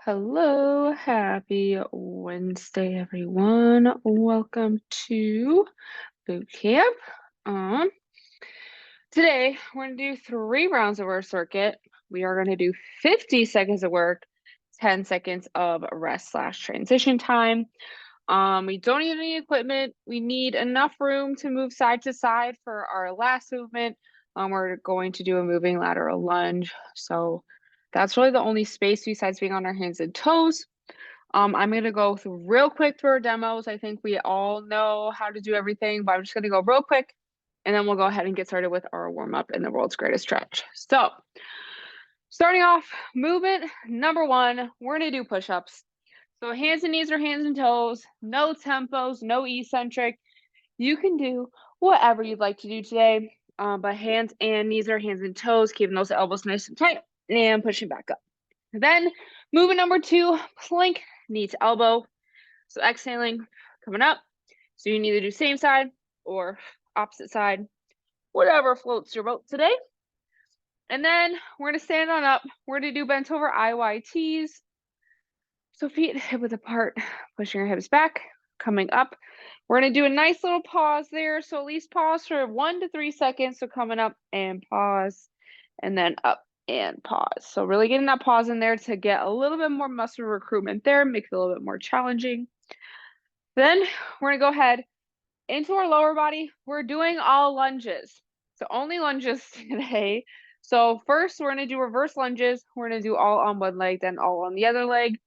Hello, happy Wednesday, everyone. Welcome to boot camp. Um, Today we're going to do 3 rounds of our circuit. We are going to do 50 seconds of work, 10 seconds of rest slash transition time. We don't need any equipment. We need enough room to move side to side for our last movement. We're going to do a moving lateral lunge. So that's really the only space besides being on our hands and toes. I'm going to go through real quick through our demos. I think we all know how to do everything, but I'm just going to go real quick and then we'll go ahead and get started with our warm up in the world's greatest stretch. So starting off, movement number 1, we're going to do push-ups. So hands and knees or hands and toes, no tempos, no eccentric. You can do whatever you'd like to do today, but hands and knees or hands and toes, keeping those elbows nice and tight and pushing back up. Then movement number 2, plank, knee to elbow. So exhaling, coming up. So you can either do same side or opposite side, whatever floats your boat today. And then we're going to stand on up. We're going to do bent over IYTs. So feet hip width apart, pushing our hips back, coming up. We're going to do a nice little pause there. So at least pause for 1 to 3 seconds. So coming up and pause, and then up and pause. So really getting that pause in there to get a little bit more muscle recruitment there, make it a little bit more challenging. Then we're going to go ahead into our lower body. We're doing all lunges. So only lunges today. So first we're going to do reverse lunges. We're going to do all on one leg, then all on the other leg.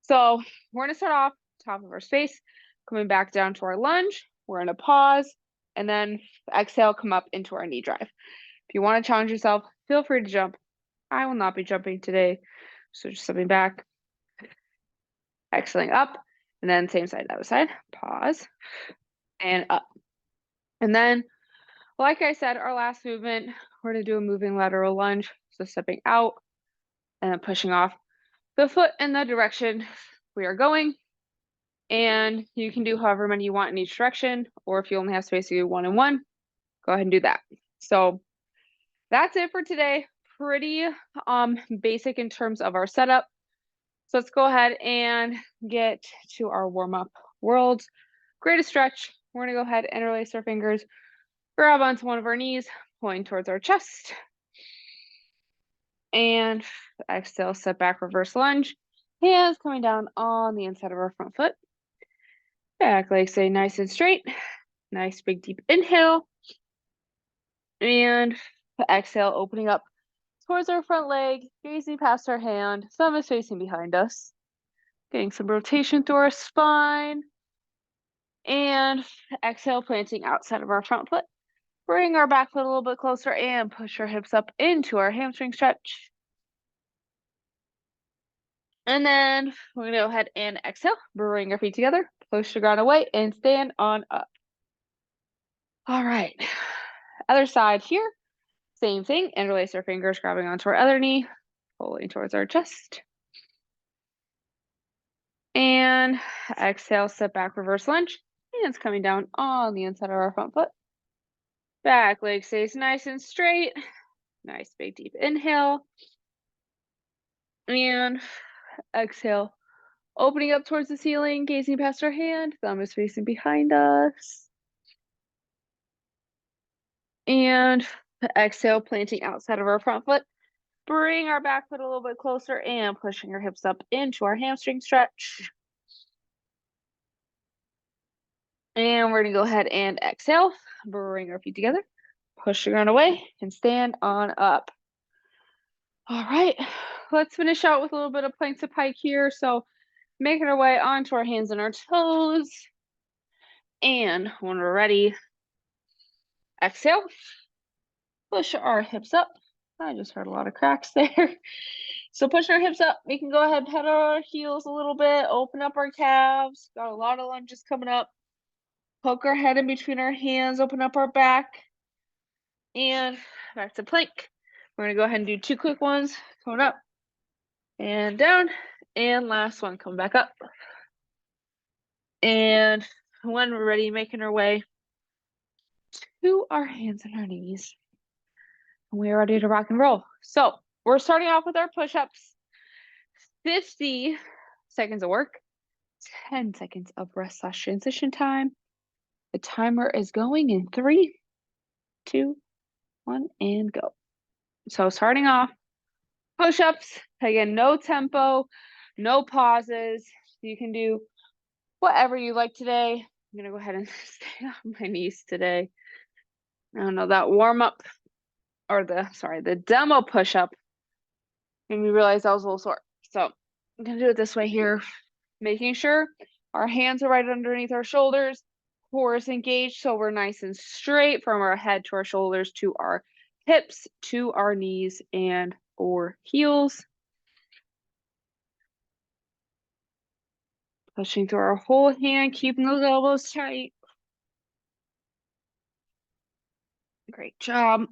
So we're going to start off top of our space, coming back down to our lunge. We're going to pause and then exhale, come up into our knee drive. If you want to challenge yourself, feel free to jump. I will not be jumping today. So just stepping back, exhaling up, and then same side, other side, pause, and up. And then, like I said, our last movement, we're going to do a moving lateral lunge. So stepping out and then pushing off the foot in the direction we are going. And you can do however many you want in each direction, or if you only have space to do 1 and 1, go ahead and do that. So that's it for today. Pretty basic in terms of our setup. So let's go ahead and get to our warm-up. World's greatest stretch. We're going to go ahead and interlace our fingers, grab onto one of our knees, point towards our chest. And exhale, step back, reverse lunge. Hands coming down on the inside of our front foot. Back leg stay nice and straight. Nice big deep inhale. And exhale, opening up towards our front leg, gazing past our hand, thumb is facing behind us. Getting some rotation through our spine. And exhale, planting outside of our front foot. Bring our back foot a little bit closer and push our hips up into our hamstring stretch. And then we're going to go ahead and exhale, bring our feet together, push the ground away, and stand on up. All right, other side here. Same thing, interlace our fingers, grabbing onto our other knee, pulling towards our chest. And exhale, step back, reverse lunge. Hands coming down on the inside of our front foot. Back leg stays nice and straight. Nice big deep inhale. And exhale, opening up towards the ceiling, gazing past our hand, thumb is facing behind us. And exhale, planting outside of our front foot. Bring our back foot a little bit closer and pushing our hips up into our hamstring stretch. And we're going to go ahead and exhale, bring our feet together, push the ground away, and stand on up. All right, let's finish out with a little bit of plank to pike here. So making our way onto our hands and our toes. And when we're ready, exhale, push our hips up. I just heard a lot of cracks there. So push our hips up. We can go ahead and pedal our heels a little bit, open up our calves. Got a lot of lunges coming up. Poke our head in between our hands, open up our back. And back to plank. We're going to go ahead and do 2 quick ones. Coming up and down. And last one, come back up. And when we're ready, making our way to our hands and our knees. And we are ready to rock and roll. So we're starting off with our push-ups. 50 seconds of work, 10 seconds of rest/transition time. The timer is going in 3, 2, 1, and go. So starting off, push-ups. Again, no tempo, no pauses. You can do whatever you like today. I'm gonna go ahead and stay on my knees today. I don't know, that warm-up or the demo push-up made me realize I was a little sore. So I'm gonna do it this way here, making sure our hands are right underneath our shoulders, core is engaged, so we're nice and straight from our head to our shoulders to our hips to our knees and or heels. Pushing through our whole hand, keeping those elbows tight. Great job.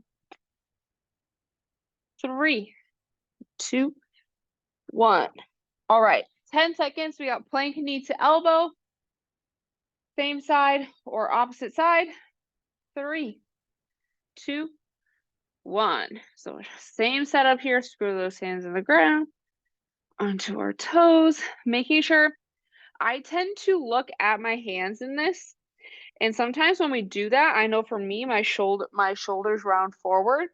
3, 2, 1. All right, 10 seconds. We got plank knee to elbow. Same side or opposite side. 3, 2, 1. So same setup here. Screw those hands in the ground. Onto our toes. Making sure I tend to look at my hands in this. And sometimes when we do that, I know for me, my shoulders round forward.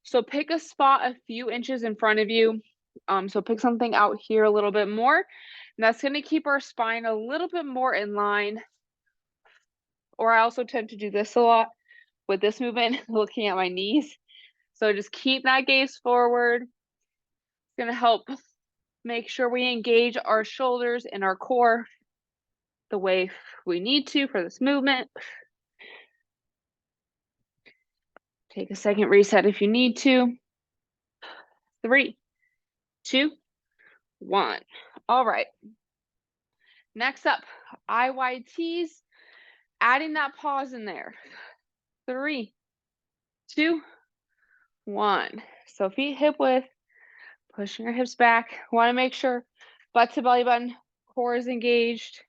So pick a spot a few inches in front of you. So pick something out here a little bit more. And that's going to keep our spine a little bit more in line. Or I also tend to do this a lot with this movement, looking at my knees. So just keep that gaze forward. It's going to help make sure we engage our shoulders and our core the way we need to for this movement. Take a second reset if you need to. 3, 2, 1. All right. Next up, IYTs, adding that pause in there. 3, 2, 1. So feet hip width, pushing our hips back. Want to make sure butt to belly button, core is engaged.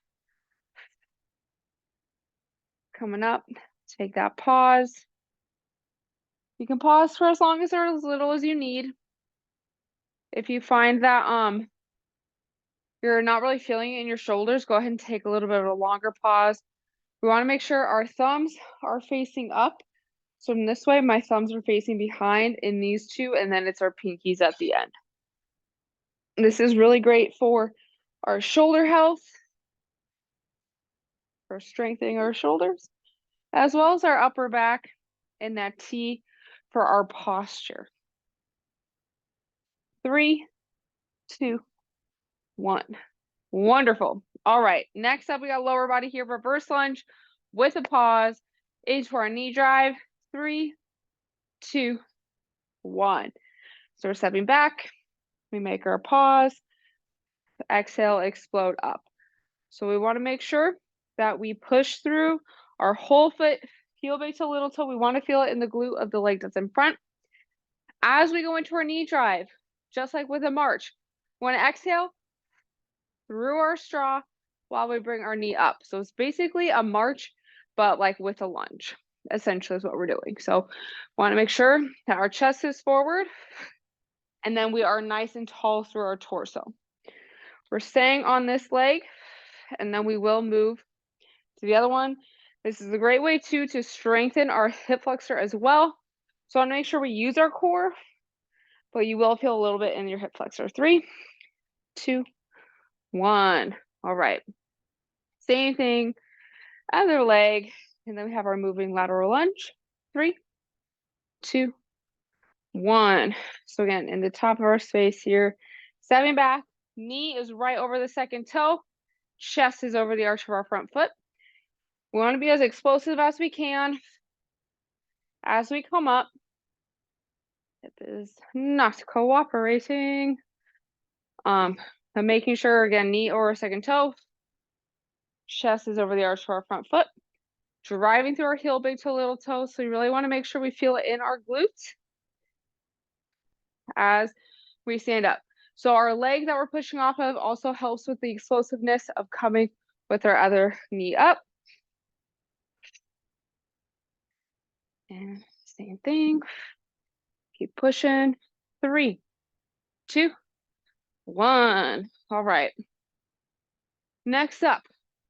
Coming up, take that pause. You can pause for as long as or as little as you need. If you find that you're not really feeling it in your shoulders, go ahead and take a little bit of a longer pause. We want to make sure our thumbs are facing up. So in this way, my thumbs are facing behind in these two, and then it's our pinkies at the end. This is really great for our shoulder health, for strengthening our shoulders, as well as our upper back and that T for our posture. 3, 2, 1. Wonderful. All right, next up, we got lower body here, reverse lunge with a pause into our knee drive. 3, 2, 1. So we're stepping back. We make our pause. Exhale, explode up. So we want to make sure that we push through our whole foot, heel base to little toe. We want to feel it in the glute of the leg that's in front. As we go into our knee drive, just like with a march, we want to exhale through our straw while we bring our knee up. So it's basically a march, but like with a lunge, essentially is what we're doing. So want to make sure that our chest is forward and then we are nice and tall through our torso. We're staying on this leg and then we will move to the other one. This is a great way too to strengthen our hip flexor as well. So I want to make sure we use our core, but you will feel a little bit in your hip flexor. 3, 2, 1. All right. Same thing, other leg. And then we have our moving lateral lunge. 3, 2, 1. So again, in the top of our space here, stepping back, knee is right over the second toe, chest is over the arch of our front foot. We want to be as explosive as we can as we come up. Hip is not cooperating. I'm making sure, again, knee over second toe, chest is over the arch of our front foot. Driving through our heel, big toe, little toe. So we really want to make sure we feel it in our glutes as we stand up. So our leg that we're pushing off of also helps with the explosiveness of coming with our other knee up. And same thing. Keep pushing. 3, 2, 1. All right. Next up,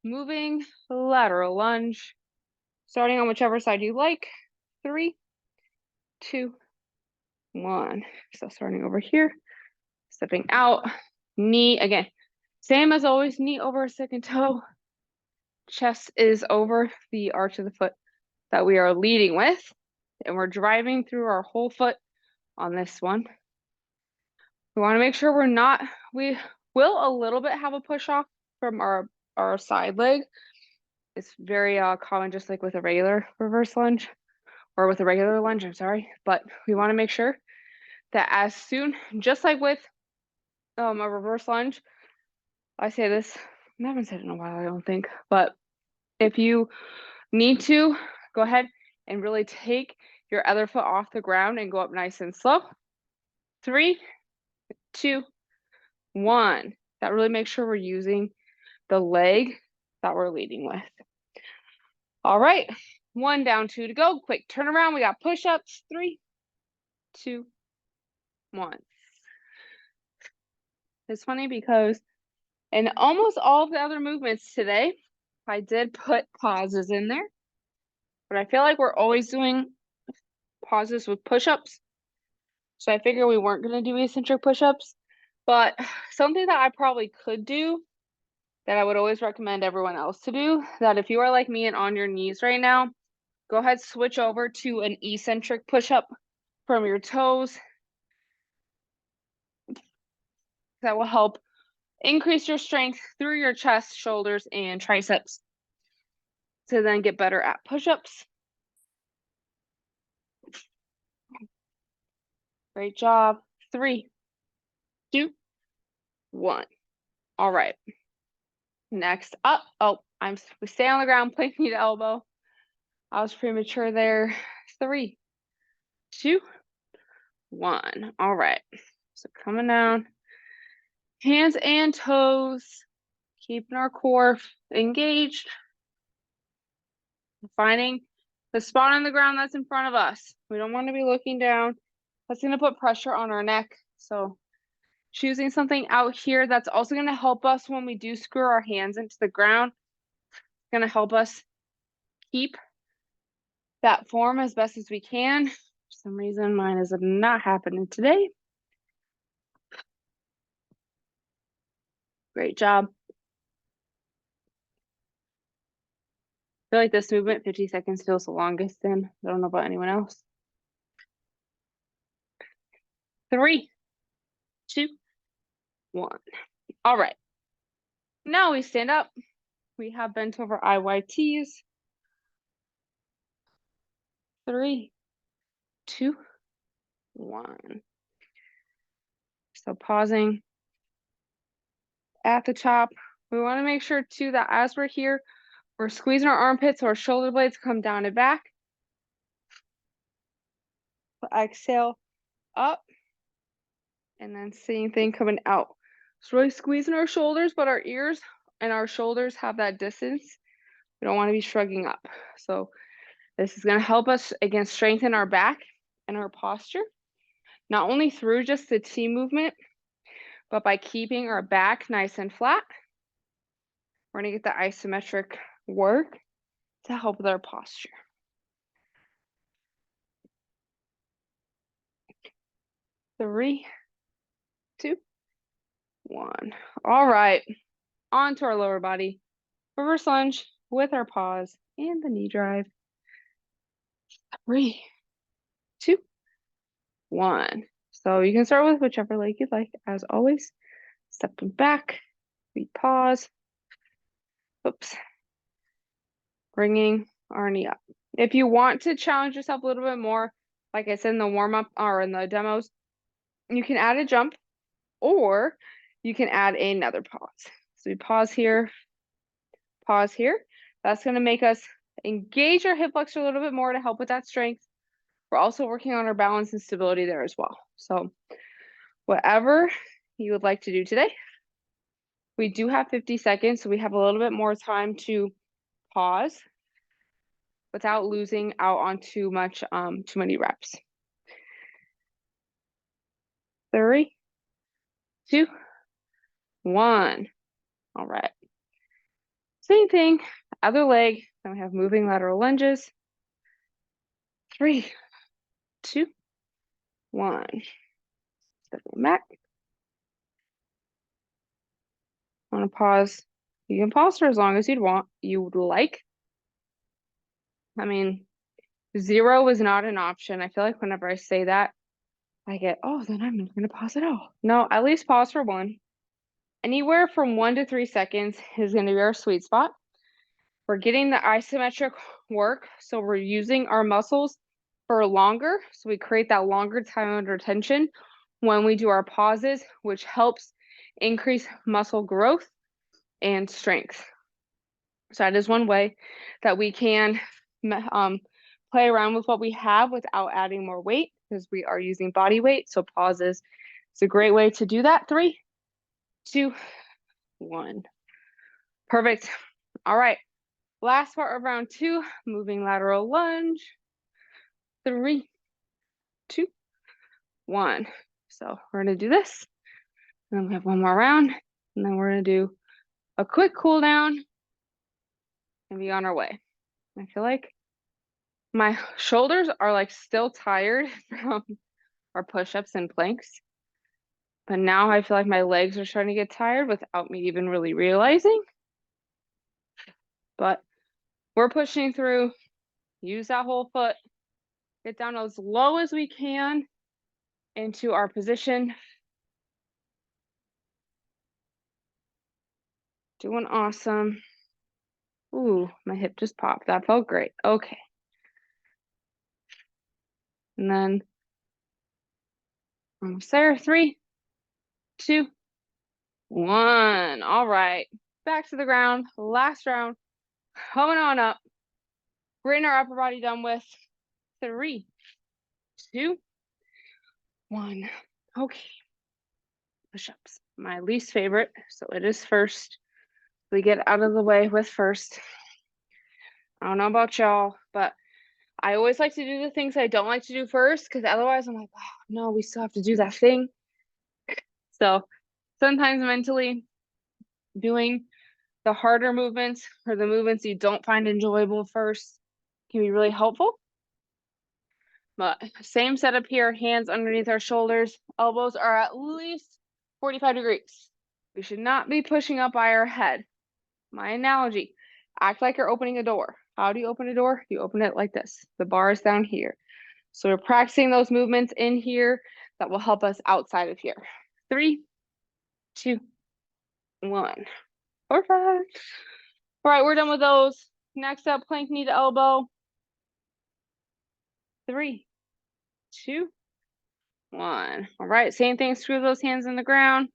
moving lateral lunge, starting on whichever side you like. 3, 2, 1. So starting over here, stepping out, knee again. Same as always, knee over a second toe. Chest is over the arch of the foot that we are leading with. And we're driving through our whole foot on this one. We want to make sure we will a little bit have a push off from our side leg. It's very common, just like with a regular reverse lunge or with a regular lunge, I'm sorry. But we want to make sure that as soon, just like with a reverse lunge, I say this, I haven't said it in a while, I don't think, but if you need to, go ahead and really take your other foot off the ground and go up nice and slow. 3, 2, 1. That really makes sure we're using the leg that we're leading with. All right, 1 down, 2 to go. Quick turnaround. We got push-ups. 3, 2, 1. It's funny because in almost all of the other movements today, I did put pauses in there, but I feel like we're always doing pauses with push-ups. So I figured we weren't going to do eccentric push-ups, but something that I probably could do that I would always recommend everyone else to do, that if you are like me and on your knees right now, go ahead, switch over to an eccentric push-up from your toes. That will help increase your strength through your chest, shoulders, and triceps to then get better at push-ups. Great job. 3, 2, 1. All right. Next up, we stay on the ground, plank knee to elbow. I was premature there. 3, 2, 1. All right. So coming down, hands and toes, keeping our core engaged. Finding the spot on the ground that's in front of us. We don't want to be looking down. That's going to put pressure on our neck. So choosing something out here that's also going to help us when we do screw our hands into the ground. It's going to help us keep that form as best as we can. For some reason, mine is not happening today. Great job. I feel like this movement, 50 seconds feels the longest in. I don't know about anyone else. 3, 2, 1. All right. Now we stand up. We have bent over IYTs. 3, 2, 1. So pausing at the top. We want to make sure too that as we're here, we're squeezing our armpits so our shoulder blades come down and back. Exhale up. And then same thing coming out. So really squeezing our shoulders, but our ears and our shoulders have that distance. We don't want to be shrugging up. So this is going to help us, again, strengthen our back and our posture, not only through just the T movement, but by keeping our back nice and flat. We're going to get the isometric work to help with our posture. 3, 2, 1. All right, on to our lower body. Reverse lunge with our pause and the knee drive. 3, 2, 1. So you can start with whichever leg you'd like, as always. Stepping back, we pause. Oops. Bringing our knee up. If you want to challenge yourself a little bit more, like I said in the warm-up or in the demos, you can add a jump or you can add another pause. So we pause here. That's going to make us engage our hip flexor a little bit more to help with that strength. We're also working on our balance and stability there as well. So whatever you would like to do today, we do have 50 seconds, so we have a little bit more time to pause without losing out on too many reps. 3, 2, 1. All right. Same thing, other leg. Then we have moving lateral lunges. 3, 2, 1. Stepping back. I'm gonna pause. You can pause for as long as you would like. I mean, 0 is not an option. I feel like whenever I say that, I get, oh, then I'm not gonna pause at all. No, at least pause for 1. Anywhere from 1 to 3 seconds is gonna be our sweet spot. We're getting the isometric work, so we're using our muscles for longer. So we create that longer time under tension when we do our pauses, which helps increase muscle growth and strength. So that is one way that we can play around with what we have without adding more weight, because we are using body weight. So pauses is a great way to do that. 3, 2, 1. Perfect. All right. Last part of round 2, moving lateral lunge. 3, 2, 1. So we're gonna do this. And then we have one more round, and then we're gonna do a quick cool down and be on our way. I feel like my shoulders are like still tired from our push-ups and planks, but now I feel like my legs are starting to get tired without me even really realizing. But we're pushing through. Use that whole foot. Get down as low as we can into our position. Doing awesome. Ooh, my hip just popped. That felt great. Okay. And then almost there. 3, 2, 1. All right. Back to the ground. Last round. Coming on up. Getting our upper body done with. 3, 2, 1. Okay. Push-ups. My least favorite. So it is first. We get out of the way with first. I don't know about y'all, but I always like to do the things I don't like to do first, because otherwise I'm like, oh, no, we still have to do that thing. So sometimes mentally doing the harder movements or the movements you don't find enjoyable first can be really helpful. But same setup here, hands underneath our shoulders, elbows are at least 45 degrees. We should not be pushing up by our head. My analogy, act like you're opening a door. How do you open a door? You open it like this. The bar is down here. So we're practicing those movements in here that will help us outside of here. 3, 2, 1. Perfect. All right, we're done with those. Next up, plank knee to elbow. 3, 2, 1. All right, same thing, screw those hands in the ground.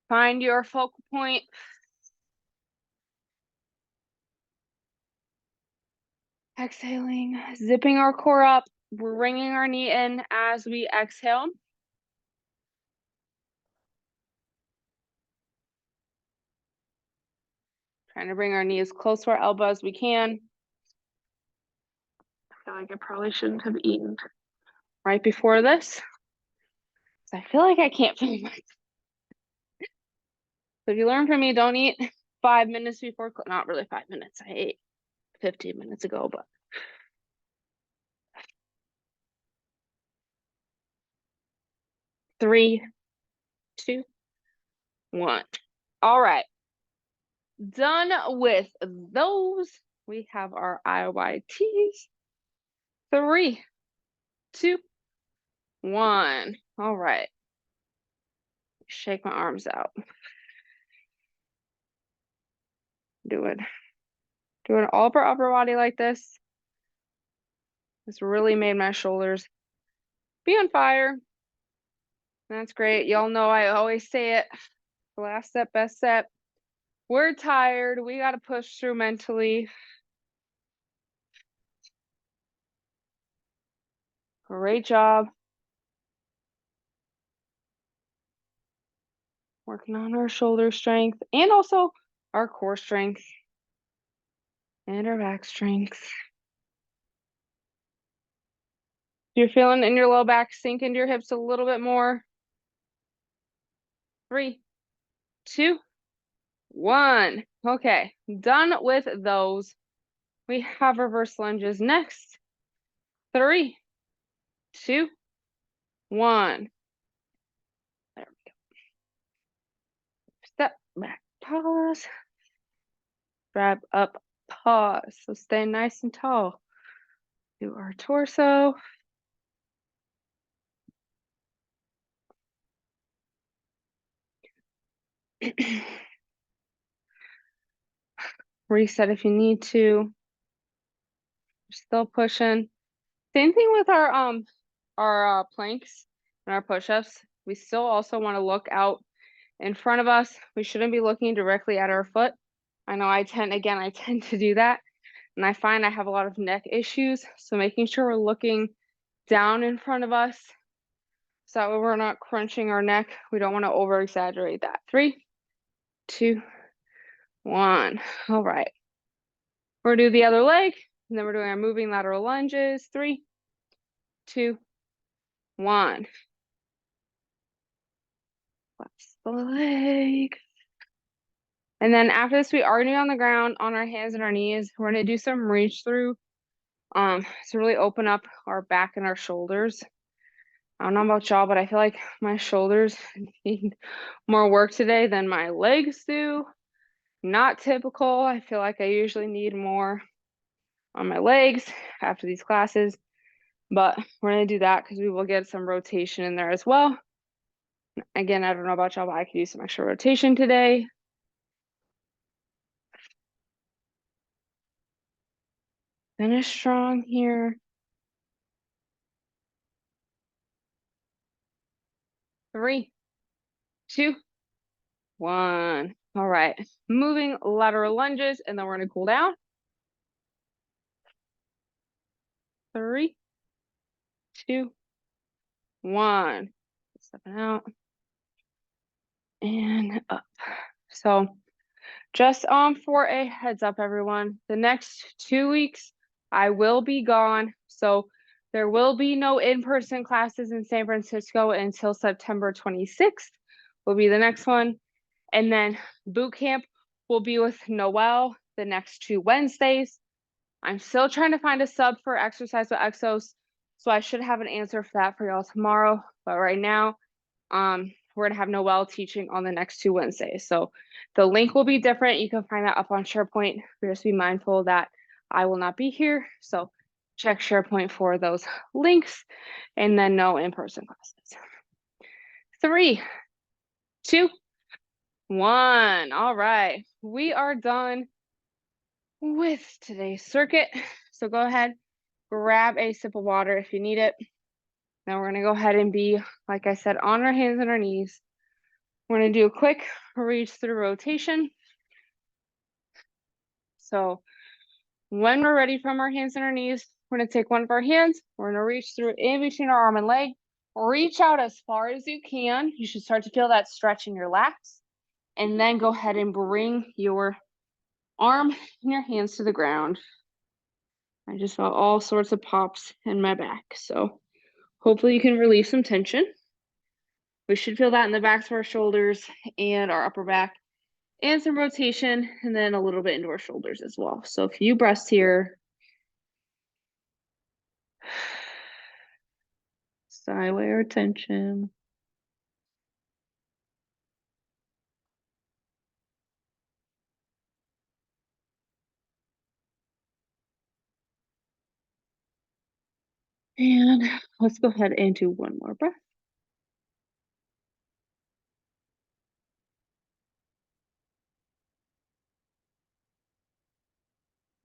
Find your focal point. Exhaling, zipping our core up. We're bringing our knee in as we exhale. Trying to bring our knee as close to our elbow as we can. I feel like I probably shouldn't have eaten right before this. I feel like I can't feel my. So if you learn from me, don't eat 5 minutes before, not really 5 minutes. I ate 15 minutes ago, but. 3, 2, 1. All right. Done with those. We have our IYTs. 3, 2, 1. All right. Shake my arms out. Do it. Doing all of our upper body like this. This really made my shoulders be on fire. That's great. Y'all know I always say it. Last step, best step. We're tired. We got to push through mentally. Great job. Working on our shoulder strength and also our core strength and our back strength. You're feeling in your low back, sink into your hips a little bit more. 3, 2, 1. Okay, done with those. We have reverse lunges next. 3, 2, 1. There we go. Step back, pause. Grab up, pause. So stay nice and tall. Do our torso. Reset if you need to. Still pushing. Same thing with our planks and our push-ups. We still also want to look out in front of us. We shouldn't be looking directly at our foot. I know I tend to do that, and I find I have a lot of neck issues. So making sure we're looking down in front of us so that way we're not crunching our neck. We don't want to over exaggerate that. 3, 2, 1. All right. We're gonna do the other leg, and then we're doing our moving lateral lunges. 3, 2, 1. Flex the leg. And then after this, we are gonna be on the ground on our hands and our knees. We're gonna do some reach through to really open up our back and our shoulders. I don't know about y'all, but I feel like my shoulders need more work today than my legs do. Not typical. I feel like I usually need more on my legs after these classes, but we're gonna do that because we will get some rotation in there as well. Again, I don't know about y'all, but I could use some extra rotation today. Finish strong here. 3, 2, 1. All right, moving lateral lunges, and then we're gonna cool down. 3, 2, 1. Stepping out and up. So just for a heads up, everyone, the next 2 weeks I will be gone. So there will be no in-person classes in San Francisco until September 26th will be the next one. And then boot camp will be with Noelle the next 2 Wednesdays. I'm still trying to find a sub for Exercise with Exos, so I should have an answer for that for y'all tomorrow. But right now, we're gonna have Noelle teaching on the next 2 Wednesdays. So the link will be different. You can find that up on SharePoint. Just be mindful that I will not be here. So check SharePoint for those links, and then no in-person classes. 3, 2, 1. All right, we are done with today's circuit. So go ahead, grab a sip of water if you need it. Now we're gonna go ahead and be, like I said, on our hands and our knees. We're gonna do a quick reach through rotation. So when we're ready from our hands and our knees, we're gonna take one of our hands, we're gonna reach through in between our arm and leg, reach out as far as you can. You should start to feel that stretch in your lats, and then go ahead and bring your arm and your hands to the ground. I just felt all sorts of pops in my back, so hopefully you can relieve some tension. We should feel that in the backs of our shoulders and our upper back, and some rotation, and then a little bit into our shoulders as well. So a few breaths here. Sigh away our tension. And let's go ahead and do one more breath.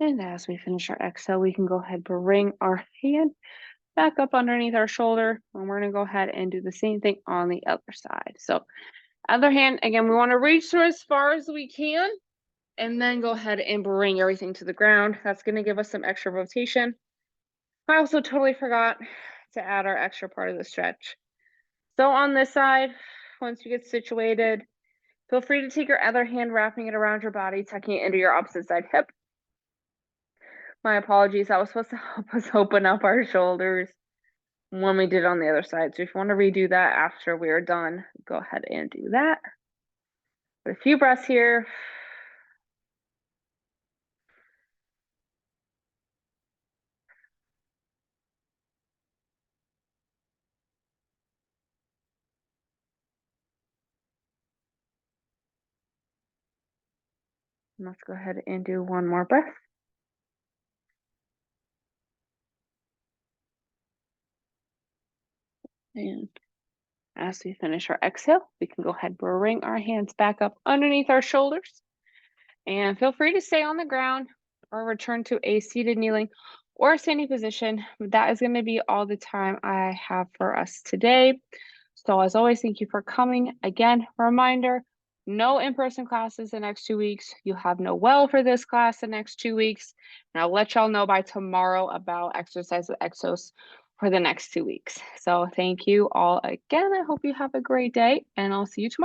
And as we finish our exhale, we can go ahead and bring our hand back up underneath our shoulder. And we're gonna go ahead and do the same thing on the other side. So other hand, again, we wanna reach through as far as we can, and then go ahead and bring everything to the ground. That's gonna give us some extra rotation. I also totally forgot to add our extra part of the stretch. So on this side, once you get situated, feel free to take your other hand, wrapping it around your body, tucking it into your opposite side hip. My apologies, that was supposed to help us open up our shoulders when we did on the other side. So if you want to redo that after we're done, go ahead and do that. A few breaths here. Let's go ahead and do one more breath. And as we finish our exhale, we can go ahead and bring our hands back up underneath our shoulders. And feel free to stay on the ground or return to a seated, kneeling, or standing position. That is going to be all the time I have for us today. So as always, thank you for coming. Again, reminder, no in-person classes the next 2 weeks. You have no well for this class the next 2 weeks. And I'll let y'all know by tomorrow about exercise with Exos for the next 2 weeks. So thank you all again. I hope you have a great day, and I'll see you tomorrow.